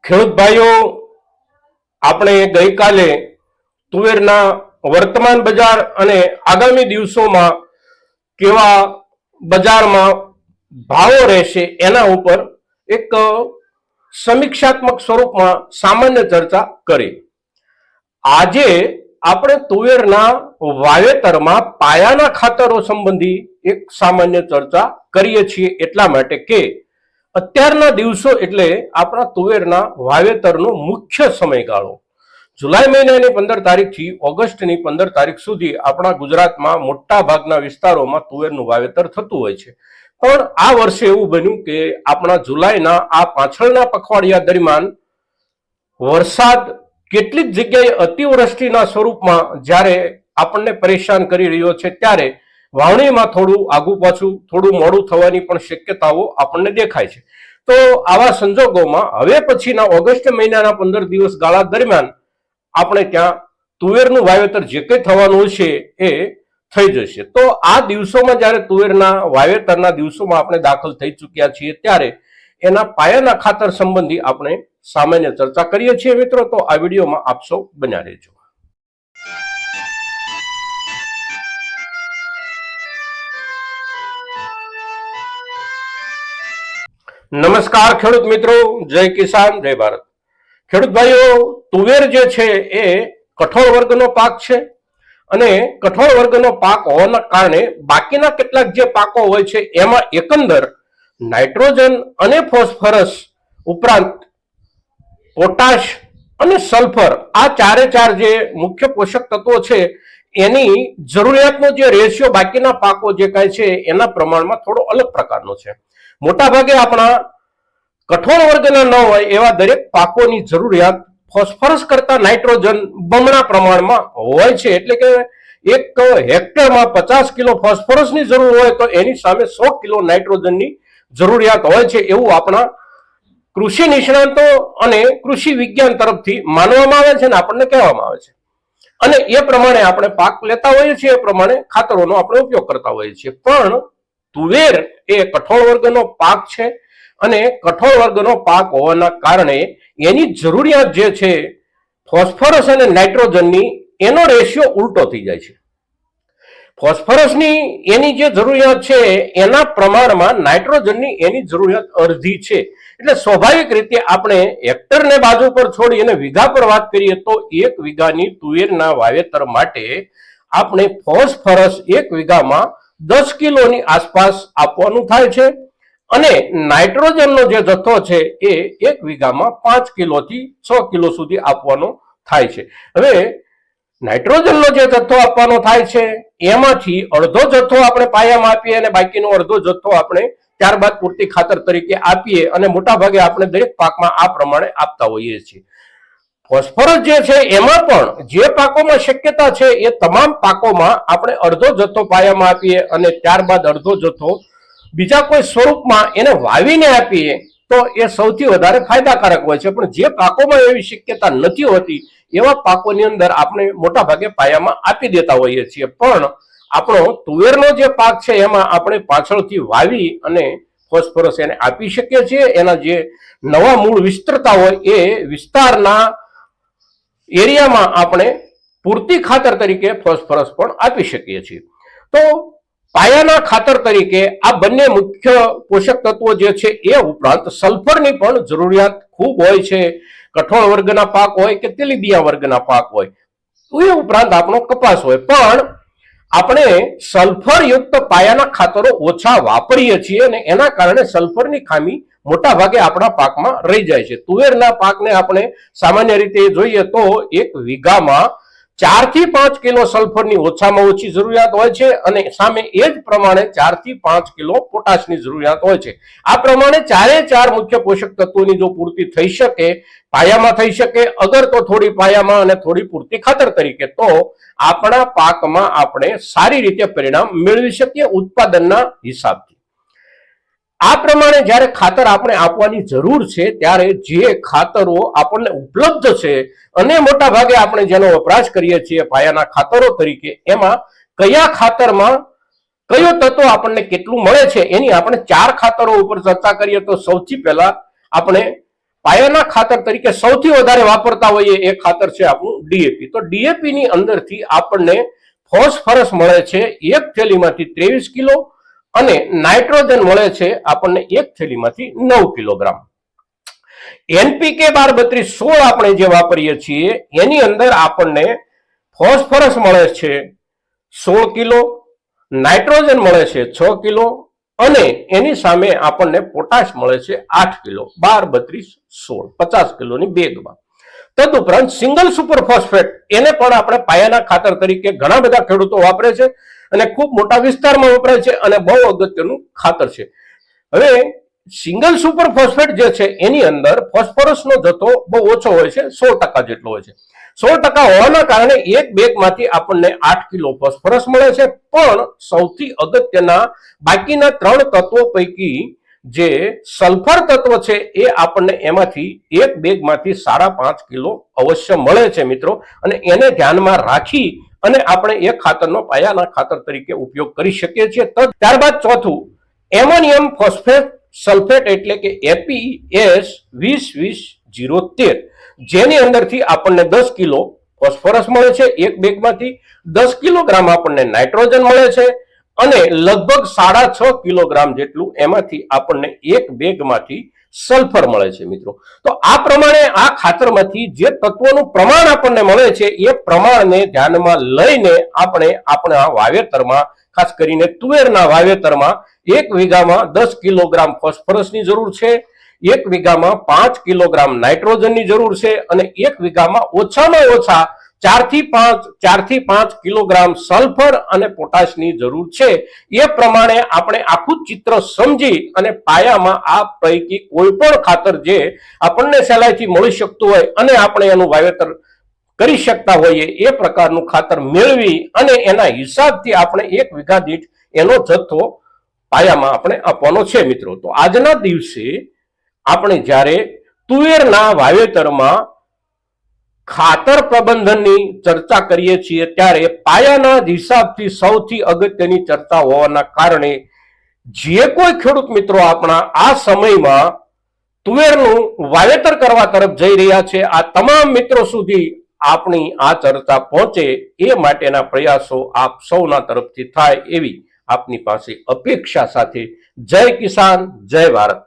ખેડૂત ભાઈઓ, આપણે ગઈકાલે તુવેરના વર્તમાન બજાર અને આગામી દિવસોમાં કેવા બજારમાં ભાવો રહેશે એના ઉપર એક સમીક્ષાત્મક સ્વરૂપમાં સામાન્ય ચર્ચા કરી. આજે આપણે તુવેરના વાવેતરમાં પાયાના ખાતરો સંબંધી એક સામાન્ય ચર્ચા કરીએ છીએ, એટલા માટે કે અત્યારના દિવસો એટલે આપણા તુવેરના વાવેતરનો મુખ્ય સમયગાળો જુલાઈ મહિનાની 15 તારીખથી ઓગસ્ટની 15 તારીખ સુધી આપણા ગુજરાતમાં મોટા ભાગના વિસ્તારોમાં તુવેરનું વાવેતર થતું હોય છે. પણ આ વર્ષે એવું બન્યું કે આપણા જુલાઈના આ પાછળના પખવાડિયા દરમિયાન વરસાદ કેટલીક જગ્યાએ અતિવૃષ્ટિના સ્વરૂપમાં જ્યારે આપણને પરેશાન કરી રહ્યો છે, ત્યારે વાવણીમાં થોડું આગુ પાછું થોડું મોડું થવાની પણ શક્યતાઓ આપણને દેખાય છે. તો આવા સંજોગોમાં હવે પછીના ઓગસ્ટ મહિનાના 15 દિવસ ગાળા દરમિયાન આપણે ત્યાં તુવેરનું વાવેતર જે કંઈ થવાનું છે એ થઈ જશે. તો આ દિવસોમાં જ્યારે તુવેરના વાવેતરના દિવસોમાં આપણે દાખલ થઈ ચૂક્યા છીએ, ત્યારે એના પાયાના ખાતર સંબંધી આપણે સામાન્ય ચર્ચા કરીએ છીએ મિત્રો. તો આ વિડીયોમાં આપ સૌ બન્યા રહેજો. નમસ્કાર ખેડૂત મિત્રો, જય કિસાન, જય ભારત. ખેડૂત ભાઈઓ, તુવેર જે છે એ કઠોળ વર્ગનો પાક છે અને કઠોળ વર્ગનો પાક હોવાના કારણે બાકીના કેટલાક જે પાકો હોય છે એમાં એકંદર નાઇટ્રોજન અને ફોસ્ફરસ ઉપરાંત પોટાશ અને સલ્ફર, આ ચારે ચાર જે મુખ્ય પોષક તત્વો છે એની જરૂરિયાતનો જે રેશિયો બાકીના પાકો જે કાંઈ છે એના પ્રમાણમાં થોડો અલગ પ્રકારનો છે. મોટા ભાગે આપણા કઠોળ વર્ગના ન હોય એવા દરેક પાકોની જરૂરિયાત ફોસ્ફરસ કરતા નાઇટ્રોજન બમણા પ્રમાણમાં હોય છે. એટલે કે એક હેક્ટરમાં 50 કિલો ફોસ્ફરસની જરૂર હોય તો એની સામે 100 કિલો નાઇટ્રોજનની જરૂરિયાત હોય છે, એવું આપણા કૃષિ નિષ્ણાંતો અને કૃષિ વિજ્ઞાન તરફથી માનવામાં આવે છે અને આપણને કહેવામાં આવે છે. અને એ પ્રમાણે આપણે પાક લેતા હોઈએ છીએ, એ પ્રમાણે ખાતરોનો આપણે ઉપયોગ કરતા હોઈએ છીએ. પણ તુવેર એ કઠોળ વર્ગનો પાક છે અને કઠોળ વર્ગનો પાક હોવાના કારણે એની જરૂરિયાત જે છે ફોસ્ફરસ અને નાઇટ્રોજનની, એનો રેશિયો ઉલટો થઈ જાય છે. ફોસ્ફરસની એની જે જરૂરિયાત છે એના પ્રમાણમાં નાઇટ્રોજનની એની જરૂરિયાત અડધી છે. એટલે સ્વાભાવિક રીતે આપણે હેક્ટરને બાજુ પર છોડી અને વીઘા પર વાત કરીએ તો 1 વીઘાની તુવેરના વાવેતર માટે આપણે ફોસ્ફરસ 1 વીઘામાં 10 કિલોની આસપાસ આપવાનું થાય છે અને નાઇટ્રોજનનો જે જથ્થો છે એ 1 વીઘામાં 5 કિલોથી 6 કિલો સુધી આપવાનો થાય છે. હવે નાઇટ્રોજનનો જે જથ્થો આપવાનો થાય છે એમાંથી અડધો જથ્થો આપણે પાયામાં આપીએ અને બાકીનો અડધો જથ્થો આપણે ત્યારબાદ પૂરતી ખાતર તરીકે આપીએ અને મોટા ભાગે આપણે દરેક પાકમાં આ પ્રમાણે આપતા હોઈએ છીએ. ફોસ્ફરસ જે છે એમાં પણ જે પાકોમાં શક્યતા છે એ તમામ પાકોમાં આપણે અડધો જથ્થો પાયામાં આપીએ અને ત્યારબાદ અડધો જથ્થો બીજા કોઈ સ્વરૂપમાં એને વાવીને આપીએ તો એ સૌથી વધારે ફાયદાકારક હોય છે. પણ જે પાકોમાં એવી શક્યતા નથી હોતી એવા પાકોની અંદર આપણે મોટા ભાગે પાયામાં આપી દેતા હોઈએ છીએ. પણ આપણો તુવેરનો જે પાક છે એમાં આપણે પાછળથી વાવી અને ફોસ્ફરસ એને આપી શકીએ છીએ. એના જે નવા મૂળ વિસ્તરતા હોય એ વિસ્તારના એરિયામાં આપણે પૂરતી ખાતર તરીકે ફોસ્ફરસ પણ આપી શકીએ છીએ. તો પાયાના ખાતર તરીકે આ બંને મુખ્ય પોષક તત્વો જે છે એ ઉપરાંત સલ્ફરની પણ જરૂરિયાત ખૂબ હોય છે. કઠોળ વર્ગના પાક હોય કે તેલીબિયા વર્ગના પાક હોય, એ ઉપરાંત આપણો કપાસ હોય, પણ આપણે સલ્ફર યુક્ત પાયાના ખાતરો ઓછા વાપરીએ છીએ અને એના કારણે સલ્ફરની ખામી મોટા ભાગે આપણા પાકમાં રહી જાય છે. તુવેરના પાકને આપણે સામાન્ય રીતે જોઈએ તો 1 વીઘામાં 4 થી 5 કિલો સલ્ફરની ઓછામાં ઓછી જરૂરિયાત હોય છે અને સામે એ જ પ્રમાણે 4 થી 5 કિલો પોટાશની જરૂરિયાત હોય છે. આ પ્રમાણે ચારે ચાર મુખ્ય પોષક તત્વોની જો પૂર્તિ થઈ શકે, પાયામાં થઈ શકે, અગર તો થોડી પાયામાં અને થોડી પૂરતી ખાતર તરીકે, તો આપણા પાકમાં આપણે સારી રીતે પરિણામ મેળવી શકીએ ઉત્પાદનના હિસાબથી. આ પ્રમાણે જ્યારે ખાતર આપણે આપવાની જરૂર છે ત્યારે જે ખાતરો આપણને ઉપલબ્ધ છે અને મોટા ભાગે આપણે જેનો વપરાશ કરીએ છીએ પાયાના ખાતરો તરીકે, એમાં કયા ખાતરમાં કયો તત્વ આપણને કેટલું મળે છે એની આપણે 4 ખાતરો ઉપર ચર્ચા કરીએ તો સૌથી પહેલા આપણે પાયાના ખાતર તરીકે સૌથી વધારે વાપરતા હોઈએ એ ખાતર છે આપણું ડીએપી. તો ડીએપી ની અંદરથી આપણને ફોસ્ફરસ મળે છે એક થેલીમાંથી 23 કિલો અને નાઇટ્રોજન મળે છે આપણને એક થેલીમાંથી 9 કિલોગ્રામ. એનપીકે 12-32-16 આપણે જે વાપરીએ છીએ એની અંદર આપણને ફોસ્ફરસ મળે છે 16 કિલો, નાઇટ્રોજન મળે છે 6 કિલો અને એની સામે આપણને પોટાશ મળે છે 8 કિલો. 12-32-16 50 કિલોની બેગમાં. તદુપરાંત સિંગલ સુપર ફોસ્ફેટ એને પણ આપણે પાયાના ખાતર તરીકે ઘણા બધા ખેડૂતો વાપરે છે અને ખૂબ મોટા વિસ્તારમાં વપરાય છે અને બહુ અગત્યનું ખાતર છે. હવે સિંગલ સુપર ફોસ્ફેટ જે છે એની અંદર ફોસ્ફરસનો જથ્થો બહુ ઓછો હોય છે, 16% જેટલો હોય છે. 16% હોવાના કારણે એક બેગમાંથી આપણને 8 કિલો ફોસ્ફરસ મળે છે. પણ સૌથી અગત્યના બાકીના 3 તત્વો પૈકી જે સલ્ફર તત્વ છે એ આપણને એમાંથી એક બેગમાંથી 5.5 કિલો અવશ્ય મળે છે મિત્રો. અને એને ધ્યાનમાં રાખી અને આપણે એ ખાતરનો પાયાના ખાતર તરીકે ઉપયોગ કરી શકીએ છીએ. ત્યારબાદ ચોથું એમોનિયમ ફોસ્ફેટ સલ્ફેટ એટલે કે એપીએસ 20-20-013 જેની અંદરથી આપણને 10 કિલો ફોસ્ફરસ મળે છે એક બેગમાંથી, 10 કિલોગ્રામ આપણને નાઇટ્રોજન મળે છે અને લગભગ 6.5 કિલોગ્રામ જેટલું એમાંથી આપણને એક બેગમાંથી સલ્ફર મળે છે મિત્રો. તો આ પ્રમાણે આ ખાતરમાંથી જે તત્વોનું પ્રમાણ આપણને મળે છે એ પ્રમાણને ધ્યાનમાં લઈને આપણે આપણા વાવેતરમાં, ખાસ કરીને તુવેરના વાવેતરમાં 1 વીઘામાં 10 કિલોગ્રામ ફોસ્ફરસની જરૂર છે, 1 વીઘામાં 5 કિલોગ્રામ નાઇટ્રોજનની જરૂર છે અને 1 વીઘામાં ઓછામાં ઓછા 4 થી 5 કિલોગ્રામ સલ્ફર અને પોટાશની જરૂર છે. એ પ્રમાણે આપણે આખું ચિત્ર સમજી અને પાયામાં આ પૈકી કોઈ પણ ખાતર જે આપણને સહેલાઈથી મળી શકતું હોય અને આપણે એનું વાવેતર કરી શકતા હોઈએ એ પ્રકારનું ખાતર મેળવી અને એના હિસાબથી આપણે 1 વીઘા દીઠ એનો જથ્થો પાયામાં આપણે આપવાનો છે મિત્રો. તો આજના દિવસે આપણે જ્યારે તુવેરના વાવેતરમાં ખાતર પ્રબંધનની ચર્ચા કરીએ છીએ ત્યારે પાયાના હિસાબથી સૌથી અગત્યની ચર્ચા હોવાના કારણે જે કોઈ ખેડૂત મિત્રો આપણા આ સમયમાં તુવેરનું વાવેતર કરવા તરફ જઈ રહ્યા છે આ તમામ મિત્રો સુધી આપણી આ ચર્ચા પહોંચે એ માટેના પ્રયાસો આપ સૌના તરફથી થાય એવી આપની પાસે અપેક્ષા સાથે જય કિસાન, જય ભારત.